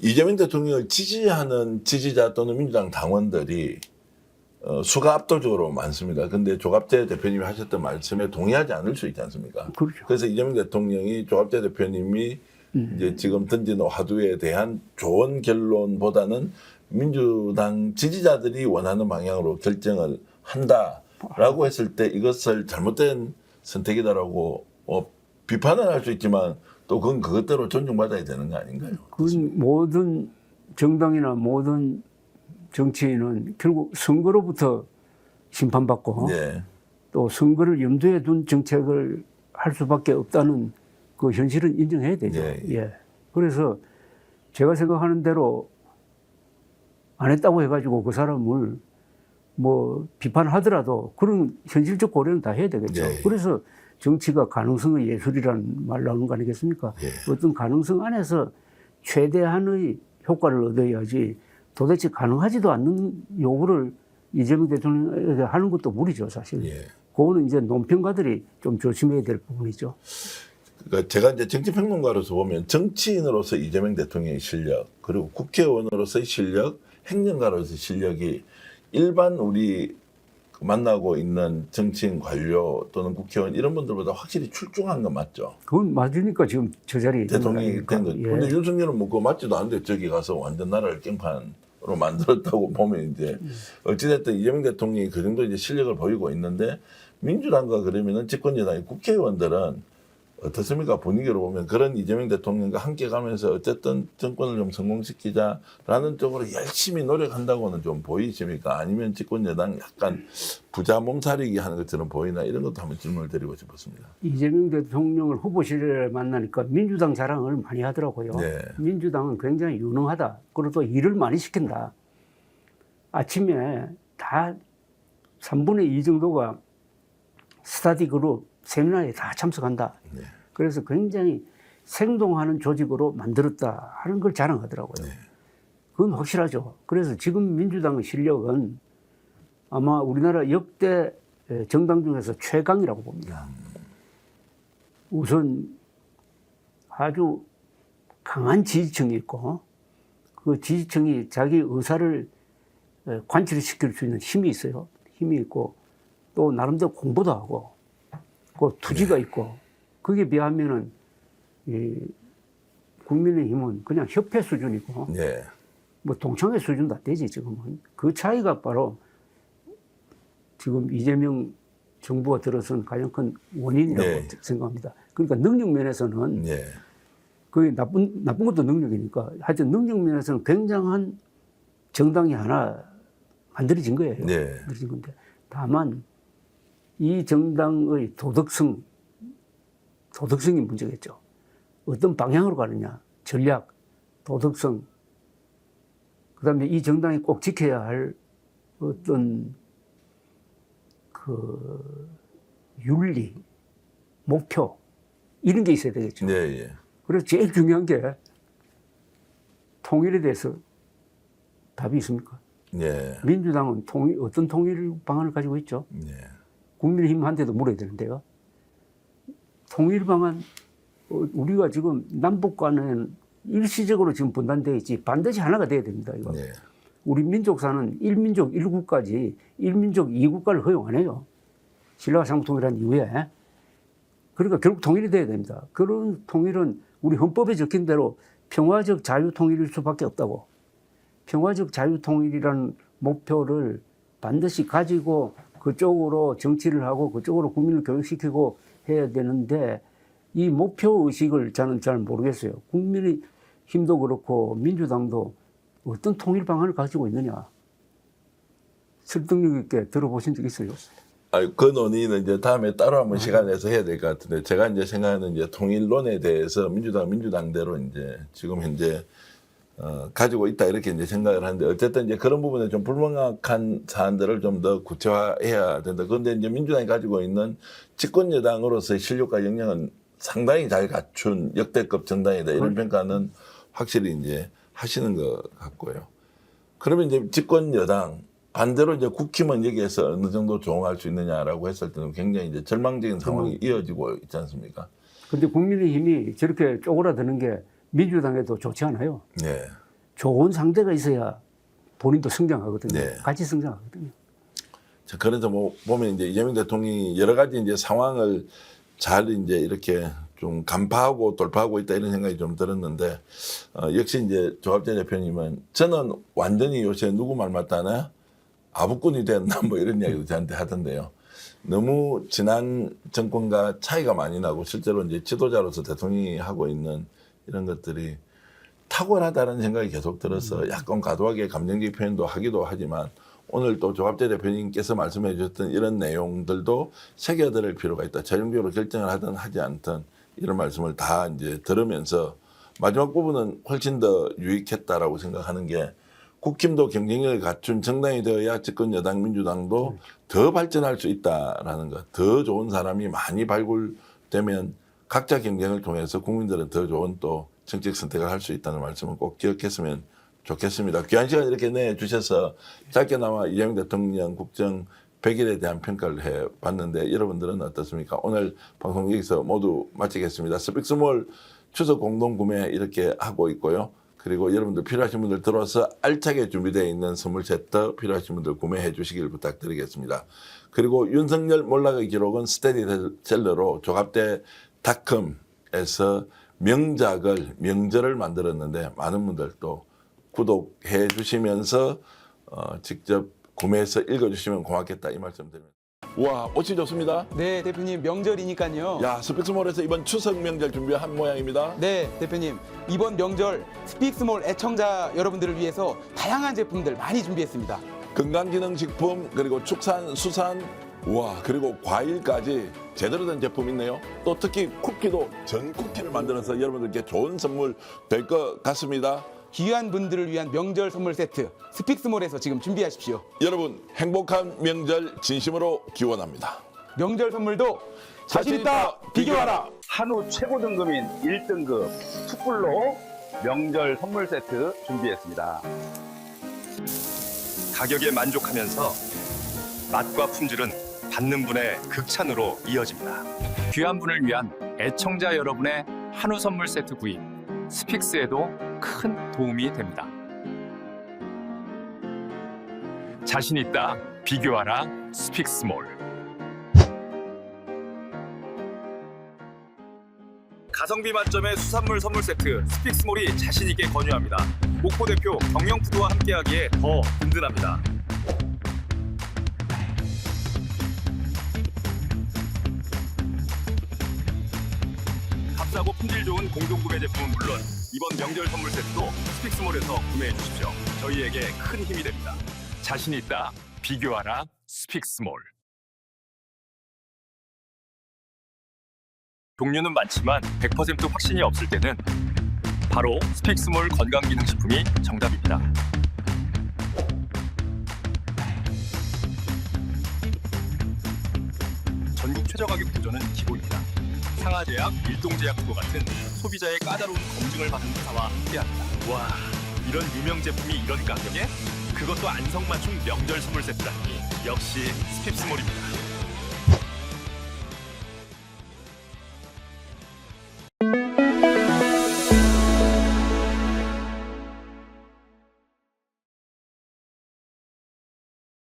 이재명 대통령을 지지하는 지지자 또는 민주당 당원들이 수가 압도적으로 많습니다. 근데 조갑재 대표님이 하셨던 말씀에 동의하지 않을 수 있지 않습니까? 그렇죠. 그래서 이재명 대통령이 조갑재 대표님이 이제 지금 던지는 화두에 대한 좋은 결론보다는 민주당 지지자들이 원하는 방향으로 결정을 한다라고 했을 때 이것을 잘못된 선택이다라고 비판은 할 수 있지만 또 그건 그것대로 존중받아야 되는 거 아닌가요? 그건 모든 정당이나 모든 정치인은 결국 선거로부터 심판받고 네. 또 선거를 염두에 둔 정책을 할 수밖에 없다는 그 현실은 인정해야 되죠. 네. 예. 그래서 제가 생각하는 대로 안 했다고 해가지고 그 사람을 뭐 비판하더라도 그런 현실적 고려는 다 해야 되겠죠. 네. 그래서 정치가 가능성의 예술이라는 말 나오는 거 아니겠습니까? 네. 어떤 가능성 안에서 최대한의 효과를 얻어야지 도대체 가능하지도 않는 요구를 이재명 대통령에게 하는 것도 무리죠, 사실. 예. 그거는 이제 논평가들이 좀 조심해야 될 부분이죠. 그러니까 제가 이제 정치평론가로서 보면 정치인으로서 이재명 대통령의 실력, 그리고 국회의원으로서의 실력, 행정가로서의 실력이 일반 우리 만나고 있는 정치인 관료 또는 국회의원 이런 분들보다 확실히 출중한 건 맞죠? 그건 맞으니까 지금 저 자리에 있는 대통령이 된 거죠. 예. 근데 윤석열은 뭐 그거 맞지도 않는데 저기 가서 완전 나라를 깽판으로 만들었다고 보면 이제 어찌됐든 이재명 대통령이 그 정도 이제 실력을 보이고 있는데 민주당과 그러면은 집권여당의 국회의원들은 어떻습니까? 분위기로 보면 그런 이재명 대통령과 함께 가면서 어쨌든 정권을 좀 성공시키자라는 쪽으로 열심히 노력한다고는 좀 보이십니까? 아니면 집권여당 약간 부자 몸살이기 하는 것처럼 보이나 이런 것도 한번 질문을 드리고 싶었습니다. 이재명 대통령을 후보실에 만나니까 민주당 자랑을 많이 하더라고요. 네. 민주당은 굉장히 유능하다. 그리고 또 일을 많이 시킨다. 아침에 다 3분의 2 정도가 스터디 그룹 세미나에 다 참석한다. 네. 그래서 굉장히 생동하는 조직으로 만들었다 하는 걸 자랑하더라고요. 네. 그건 확실하죠. 그래서 지금 민주당의 실력은 아마 우리나라 역대 정당 중에서 최강이라고 봅니다. 우선 아주 강한 지지층이 있고 그 지지층이 자기 의사를 관철시킬 수 있는 힘이 있어요. 힘이 있고 또 나름대로 공부도 하고 그 투지가 있고 거기에 비하면은 이 국민의힘은 그냥 협회 수준이고 네. 뭐 동창회 수준도 안 되지 지금은. 그 차이가 바로 지금 이재명 정부가 들어선 가장 큰 원인이라고 네. 생각합니다. 그러니까 능력 면에서는 네. 그게 나쁜 것도 능력이니까 하여튼 능력 면에서는 굉장한 정당이 하나 만들어진 거예요. 네. 만들어진 건데 다만 이 정당의 도덕성이 문제겠죠. 어떤 방향으로 가느냐, 전략, 도덕성, 그 다음에 이 정당이 꼭 지켜야 할 어떤 그 윤리, 목표, 이런 게 있어야 되겠죠. 네. 예. 그래서 제일 중요한 게 통일에 대해서 답이 있습니까? 네. 민주당은 어떤 통일 방안을 가지고 있죠? 네. 국민의힘한테도 물어야 되는데요. 통일 방안, 우리가 지금 남북 간은 일시적으로 지금 분단되어 있지 반드시 하나가 돼야 됩니다. 이거. 네. 우리 민족사는 1민족 1국가지 1민족 2국가를 허용 안 해요. 신라가 상통일한 이후에. 그러니까 결국 통일이 돼야 됩니다. 그런 통일은 우리 헌법에 적힌 대로 평화적 자유통일일 수밖에 없다고. 평화적 자유통일이라는 목표를 반드시 가지고 그쪽으로 정치를 하고 그쪽으로 국민을 교육시키고 해야 되는데 이 목표의식을 저는 잘 모르겠어요. 국민의 힘도 그렇고 민주당도 어떤 통일 방안을 가지고 있느냐. 설득력 있게 들어보신 적 있어요? 그 논의는 이제 다음에 따로 한번 시간 내서 해야 될 것 같은데 제가 이제 생각하는 이제 통일론에 대해서 민주당대로 이제 지금 현재 가지고 있다 이렇게 이제 생각을 하는데 어쨌든 이제 그런 부분에 좀 불명확한 사안들을 좀 더 구체화해야 된다. 그런데 이제 민주당이 가지고 있는 집권 여당으로서의 실력과 역량은 상당히 잘 갖춘 역대급 정당이다 이런 평가는 확실히 이제 하시는 것 같고요. 그러면 이제 집권 여당 반대로 이제 국힘은 여기에서 어느 정도 조응할 수 있느냐라고 했을 때는 굉장히 이제 절망적인 상황이 이어지고 있지 않습니까? 그런데 국민의힘이 저렇게 쪼그라드는 게 민주당에도 좋지 않아요. 네. 좋은 상대가 있어야 본인도 성장하거든요. 네. 같이 성장하거든요. 자, 그래서 뭐 보면 이제 이재명 대통령이 여러 가지 이제 상황을 잘 이제 이렇게 좀 간파하고 돌파하고 있다 이런 생각이 좀 들었는데 역시 이제 조갑재 대표님은 저는 완전히 요새 누구 말 맞다나 아부꾼이 됐나 뭐 이런 이야기도 저한테 하던데요. 너무 지난 정권과 차이가 많이 나고 실제로 이제 지도자로서 대통령이 하고 있는 이런 것들이 탁월하다는 생각이 계속 들어서 약간 과도하게 감정적 표현도 하기도 하지만 오늘 또 조갑재 대표님께서 말씀해 주셨던 이런 내용들도 새겨들을 필요가 있다. 최종적으로 결정을 하든 하지 않든 이런 말씀을 다 이제 들으면서 마지막 부분은 훨씬 더 유익했다라고 생각하는 게 국힘도 경쟁력을 갖춘 정당이 되어야 집권 여당 민주당도 더 발전할 수 있다라는 것. 더 좋은 사람이 많이 발굴되면 각자 경쟁을 통해서 국민들은 더 좋은 또 정책 선택을 할 수 있다는 말씀을 꼭 기억했으면 좋겠습니다. 귀한 시간 이렇게 내주셔서 짧게나마 이재명 대통령 국정 100일에 대한 평가를 해봤는데 여러분들은 어떻습니까? 오늘 방송 여기서 모두 마치겠습니다. 스픽스몰 추석 공동구매 이렇게 하고 있고요. 그리고 여러분들 필요하신 분들 들어와서 알차게 준비되어 있는 선물 세트 필요하신 분들 구매해 주시길 부탁드리겠습니다. 그리고 윤석열 몰락의 기록은 스테디셀러로 조갑대.com에서 명절을 만들었는데 많은 분들 또 구독해 주시면서 직접 구매해서 읽어주시면 고맙겠다 이 말씀 드립니다. 와, 옷이 좋습니다. 네, 대표님 명절이니까요. 야, 스픽스몰에서 이번 추석 명절 준비한 모양입니다. 네, 대표님 이번 명절 스픽스몰 애청자 여러분들을 위해서 다양한 제품들 많이 준비했습니다. 건강기능식품 그리고 축산, 수산, 와 그리고 과일까지 제대로 된 제품 있네요. 또 특히 쿠키도 전 쿠키를 만들어서 여러분들께 좋은 선물 될 것 같습니다. 귀한 분들을 위한 명절 선물 세트 스픽스몰에서 지금 준비하십시오. 여러분 행복한 명절 진심으로 기원합니다. 명절 선물도 자신 있다 비교하라. 한우 최고 등급인 1등급 툭불로 명절 선물 세트 준비했습니다. 가격에 만족하면서 맛과 품질은 받는 분의 극찬으로 이어집니다. 귀한 분을 위한 애청자 여러분의 한우 선물 세트 구입 스픽스에도 큰 도움이 됩니다. 자신 있다 비교하라 스픽스몰. 가성비 만점의 수산물 선물 세트 스픽스몰이 자신 있게 권유합니다. 목포 대표 경영푸드와 함께하기에 더 든든합니다. 값싸고 품질 좋은 공동구매 제품은 물론 이번 명절 선물 세트도 스픽스몰에서 구매해 주십시오. 저희에게 큰 힘이 됩니다. 자신 있다 비교하라 스픽스몰. 종류는 많지만 100% 확신이 없을 때는 바로 스픽스몰 건강기능식품이 정답입니다. 전국 최저가격 구조는 기본입니다. 상하제약, 일동제약과 같은 소비자의 까다로운 검증을 받은 회사와 함께합니다. 와, 이런 유명 제품이 이런 가격에? 그것도 안성맞춤 명절 선물 세트라니 역시 스픽스몰입니다.